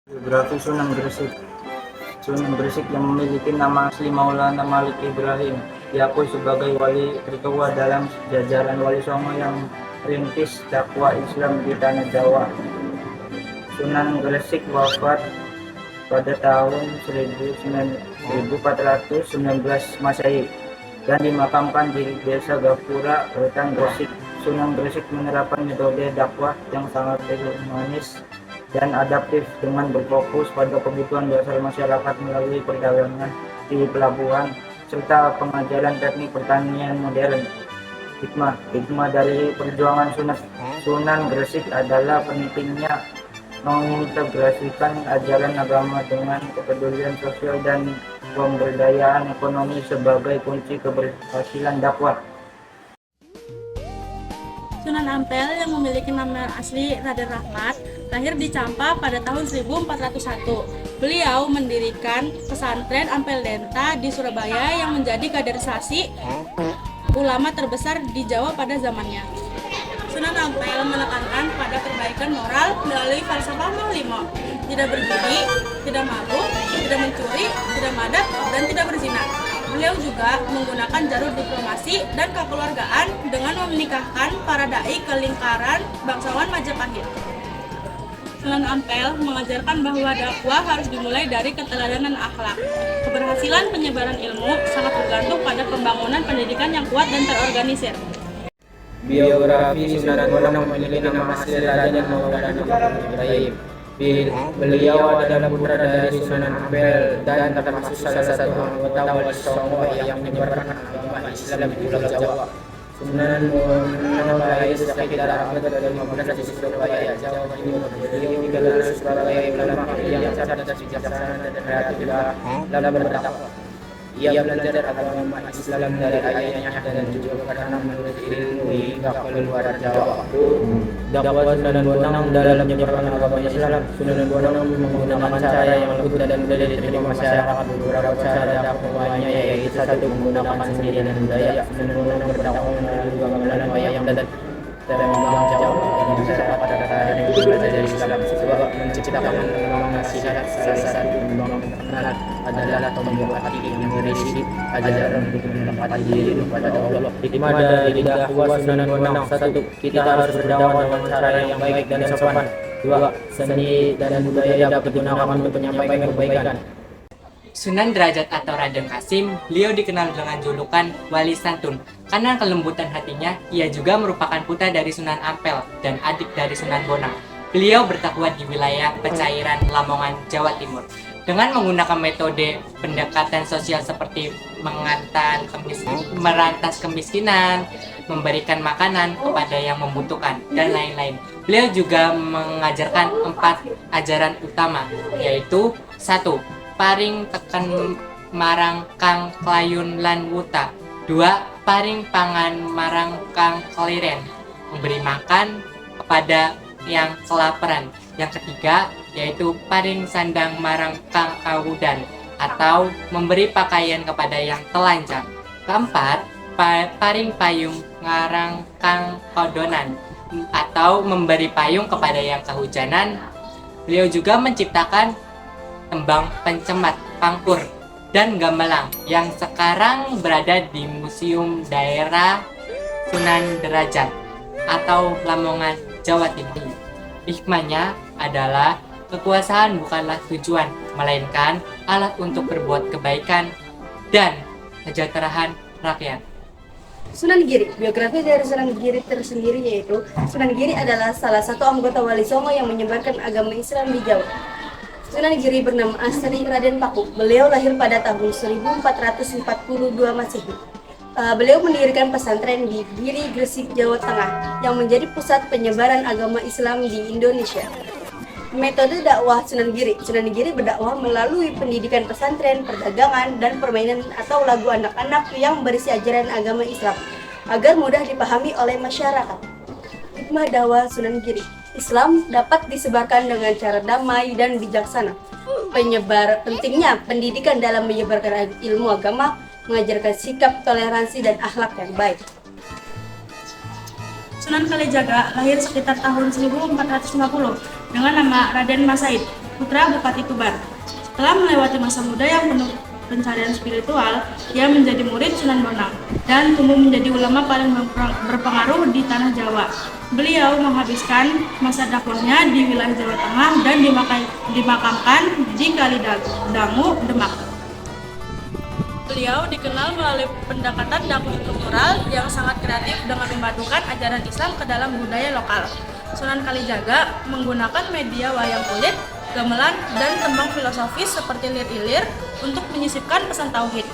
Biografi Sunan Gresik. Sunan Gresik yang memiliki nama asli Maulana Malik Ibrahim diakui sebagai wali tertua dalam jajaran Wali Songo yang rintis dakwah Islam di tanah Jawa. Sunan Gresik wafat pada tahun 1419 Masehi dan dimakamkan di Desa Gapura, Wetan Gresik. Sunan Gresik menerapkan metode dakwah yang sangat humanis dan adaptif dengan berfokus pada kebutuhan dasar masyarakat melalui perdagangan di pelabuhan serta pengajaran teknik pertanian modern. Hikmah dari perjuangan Sunan Gresik adalah pentingnya mengintegrasikan ajaran agama dengan kepedulian sosial dan pemberdayaan ekonomi sebagai kunci keberhasilan dakwah. Sunan Ampel yang memiliki nama asli Raden Rahmat lahir di Campa pada tahun 1401. Beliau mendirikan pesantren Ampel Denta di Surabaya yang menjadi kaderisasi ulama terbesar di Jawa pada zamannya. Sunan Ampel menekankan pada perbaikan moral melalui falsafah Maulimo, tidak berjudi, tidak mabuk, tidak mencuri, tidak madat, dan tidak berzina. Beliau juga menggunakan jalur diplomasi dan kekeluargaan dengan menikahkan para dai ke lingkaran bangsawan Majapahit. Sunan Ampel mengajarkan bahwa dakwah harus dimulai dari keteladanan akhlak. Keberhasilan penyebaran ilmu sangat bergantung pada pembangunan pendidikan yang kuat dan terorganisir. Biografi Sunan Bonang memiliki nama asli Raden Maulana Malik Ibrahim. Beliau adalah putra dari Sunan Ampel dan termasuk salah satu anggota Wali Songo yang menyebarkan agama Islam di Pulau Jawa. Sunan Bonang lahir sekitar abad ke-15 di Surabaya, Jawa Timur. Beliau digelar sebagai ulama yang cerdas, bijaksana, dan kreatif dalam berdakwah. Ia belajar agama Islam dari ayahnya dan juga karena menuntut ilmu hingga ke luar Jawa. Dakwah Sunan Bonang dalam menyebarkan agama Islam. Sunan Bonang menggunakan cara yang lembut dan mudah diterima masyarakat. Beberapa cara dakwahnya yaitu: satu, menggunakan seni dan budaya. Sunan Bonang berdakwah melalui gamelan wayang dan tembang Jawa dan masyarakat tertarik belajar Islam. Dua, menciptakan nasihat. Salah satu tembang terkenal adalah tombol hati yang berisi ajaran untuk mendekati diri kepada Allah. Hikmah dari dakwah Sunan Bonang: satu, kita harus berdakwah dengan cara yang baik dan sopan. Dua, seni dan budaya dapat digunakan untuk menyampaikan kebaikan. Sunan Derajat atau Raden Kasim, beliau dikenal dengan julukan Wali Santun. Karena kelembutan hatinya, ia juga merupakan putra dari Sunan Ampel dan adik dari Sunan Bonang. Beliau berdakwah di wilayah Pecairan, Lamongan, Jawa Timur. Dengan menggunakan metode pendekatan sosial seperti merantas kemiskinan, memberikan makanan kepada yang membutuhkan, dan lain-lain. Beliau juga mengajarkan 4 ajaran utama, yaitu: 1. Paring tekan marang kang klayun lan wuta. 2. Paring pangan marang kang keliren, memberi makan kepada yang kelaparan. Yang ketiga yaitu paring sandang marang kang kawudan, atau memberi pakaian kepada yang telanjang. Keempat, paring payung ngarang kang kodonan, atau memberi payung kepada yang kehujanan. Beliau juga menciptakan tembang pencemat, pangkur, dan gamelan yang sekarang berada di Museum Daerah Sunan Derajat atau Lamongan, Jawa Timur. Hikmahnya adalah kekuasaan bukanlah tujuan, melainkan alat untuk berbuat kebaikan dan kesejahteraan rakyat. Sunan Giri. Biografi dari Sunan Giri tersendiri yaitu: Sunan Giri adalah salah satu anggota Wali Songo yang menyebarkan agama Islam di Jawa. Sunan Giri bernama asli Raden Paku. Beliau lahir pada tahun 1442 Masehi. Beliau mendirikan pesantren di Giri, Gresik, Jawa Tengah yang menjadi pusat penyebaran agama Islam di Indonesia. Metode dakwah Sunan Giri. Sunan Giri berdakwah melalui pendidikan pesantren, perdagangan, dan permainan atau lagu anak-anak yang berisi ajaran agama Islam agar mudah dipahami oleh masyarakat. Hikmah dakwah Sunan Giri: Islam dapat disebarkan dengan cara damai dan bijaksana. Pentingnya pendidikan dalam menyebarkan ilmu agama, mengajarkan sikap toleransi dan akhlak yang baik. Sunan Sunan Kalijaga lahir sekitar tahun 1450 dengan nama Raden Mas Said, putra Bupati Tuban. Setelah melewati masa muda yang penuh pencarian spiritual, ia menjadi murid Sunan Bonang dan tumbuh menjadi ulama paling berpengaruh di tanah Jawa. Beliau menghabiskan masa dakwahnya di wilayah Jawa Tengah dan dimakamkan di Kalidangu, Demak. Beliau dikenal melalui pendekatan dakwah kultural yang sangat kreatif dengan memadukan ajaran Islam ke dalam budaya lokal. Sunan Kalijaga menggunakan media wayang kulit, gamelan, dan tembang filosofis seperti lir-ilir untuk menyisipkan pesan tauhid.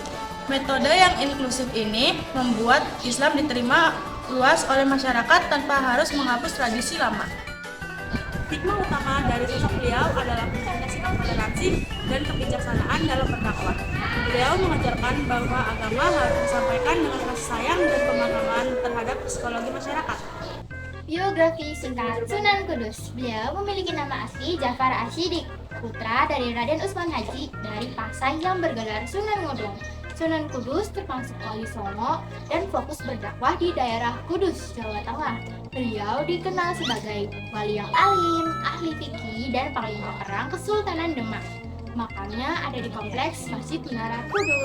Metode yang inklusif ini membuat Islam diterima luas oleh masyarakat tanpa harus menghapus tradisi lama. Hikmah utama dari sosok beliau adalah puncaknya sikap toleransi dan kebijaksanaan dalam berdakwah. Beliau mengajarkan bahwa agama harus disampaikan dengan kasih sayang dan pemahaman terhadap psikologi masyarakat. Biografi singkat Sunan Kudus. Beliau memiliki nama asli Jafar Ashidik, putra dari Raden Utsman Haji dari Pasai yang bergelar Sunan Ngudung. Sunan Kudus termasuk wali Songo dan fokus berdakwah di daerah Kudus, Jawa Tengah. Beliau dikenal sebagai wali yang alim, ahli fikih, dan panglima perang Kesultanan Demak. Makamnya ada di kompleks Masjid Menara Kudus.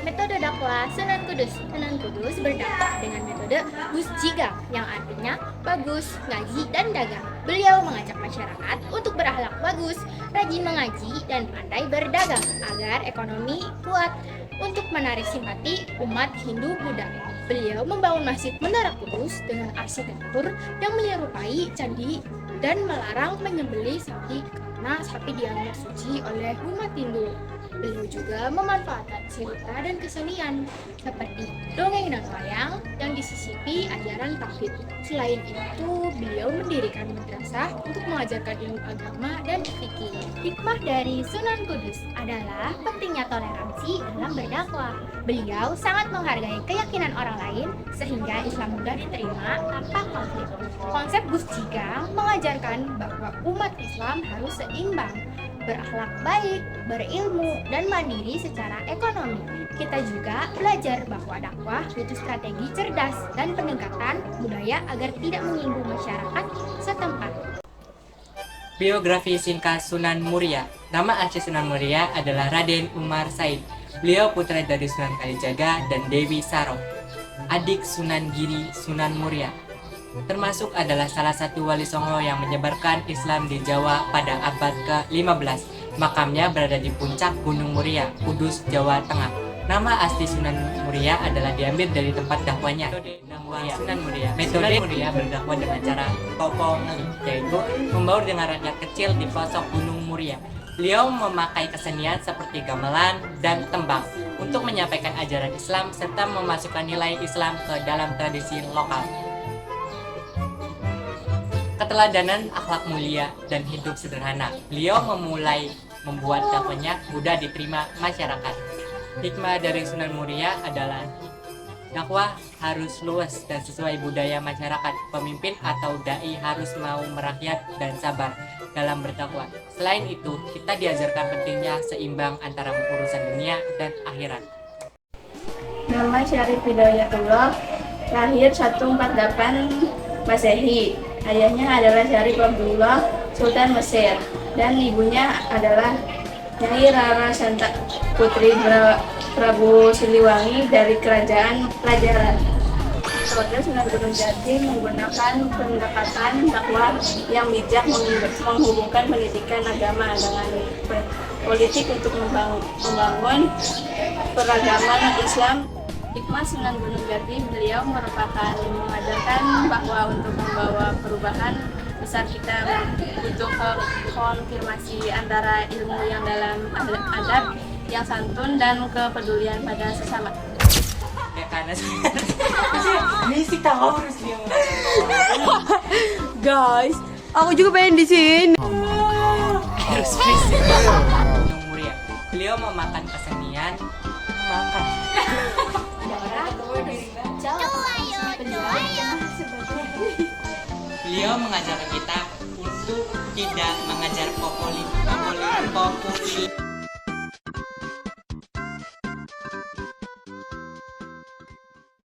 Metode dakwah Sunan Kudus. Sunan Kudus berdakwah dengan metode Gus Jigang yang artinya bagus, ngaji, dan dagang. Beliau mengajak masyarakat untuk berakhlak bagus, rajin mengaji, dan pandai berdagang agar ekonomi kuat untuk menarik simpati umat Hindu-Buddha. Beliau membangun Masjid Menara Kudus dengan arsitektur yang menyerupai candi dan melarang menyembelih sapi karena sapi dianggap suci oleh umat Hindu. Beliau juga memanfaatkan cerita dan kesenian seperti dongeng dan wayang yang disisipi ajaran tauhid. Selain itu, beliau mendirikan madrasah untuk mengajarkan ilmu agama dan fikih. Hikmah dari Sunan Kudus adalah pentingnya toleransi dalam berdakwah. Beliau sangat menghargai keyakinan orang lain sehingga Islam mudah diterima tanpa konflik. Konsep Gus Jigang mengajarkan bahwa umat Islam harus seimbang, berakhlak baik, berilmu, dan mandiri secara ekonomi. Kita juga belajar bahwa dakwah butuh strategi cerdas dan penegakan budaya agar tidak menyinggung masyarakat setempat. Biografi singkat Sunan Muria. Nama asli Sunan Muria adalah Raden Umar Said. Beliau putra dari Sunan Kalijaga dan Dewi Saro, adik Sunan Giri Sunan Muria. Termasuk adalah salah satu wali Songo yang menyebarkan Islam di Jawa pada abad ke-15. Makamnya berada di puncak Gunung Muria, Kudus, Jawa Tengah. Nama asli Sunan Muria adalah diambil dari tempat dakwahnya. Sunan Muria. Metode Muria berdakwah dengan cara topongli, yaitu membaur dengan rakyat kecil di pelosok Gunung Muria. Beliau memakai kesenian seperti gamelan dan tembang untuk menyampaikan ajaran Islam serta memasukkan nilai Islam ke dalam tradisi lokal. Keteladanan, akhlak mulia, dan hidup sederhana. Beliau memulai membuat dakwahnya mudah diterima masyarakat. Hikmah dari Sunan Muria adalah dakwah harus luas dan sesuai budaya masyarakat. Pemimpin atau dai harus mau merakyat dan sabar dalam berdakwah. Selain itu, kita diajarkan pentingnya seimbang antara urusan dunia dan akhirat. Nama Syarif Hidayatullah, lahir 148 Masehi. Ayahnya adalah Syarif Abdullah, Sultan Mesir, dan ibunya adalah Nyai Rara Santa, putri Prabu Siliwangi dari Kerajaan Raja. Keluarga Sunan Gunung Jati menggunakan pendekatan dakwah yang bijak menghubungkan pendidikan agama dengan politik untuk membangun peragaman Islam. Hikmah Sunan Gunung Jati, beliau merupakan mengajarkan bahwa untuk membawa perubahan besar kita butuh konfirmasi antara ilmu yang dalam adab, yang santun, dan kepedulian pada sesama. Ya karena misi tahu harus dia. Guys, aku juga pengen di sini. Harus fisik. Gunung Muria. Beliau memakan kesenian makan. Beliau mengajarkan kita untuk tidak mengajar populi.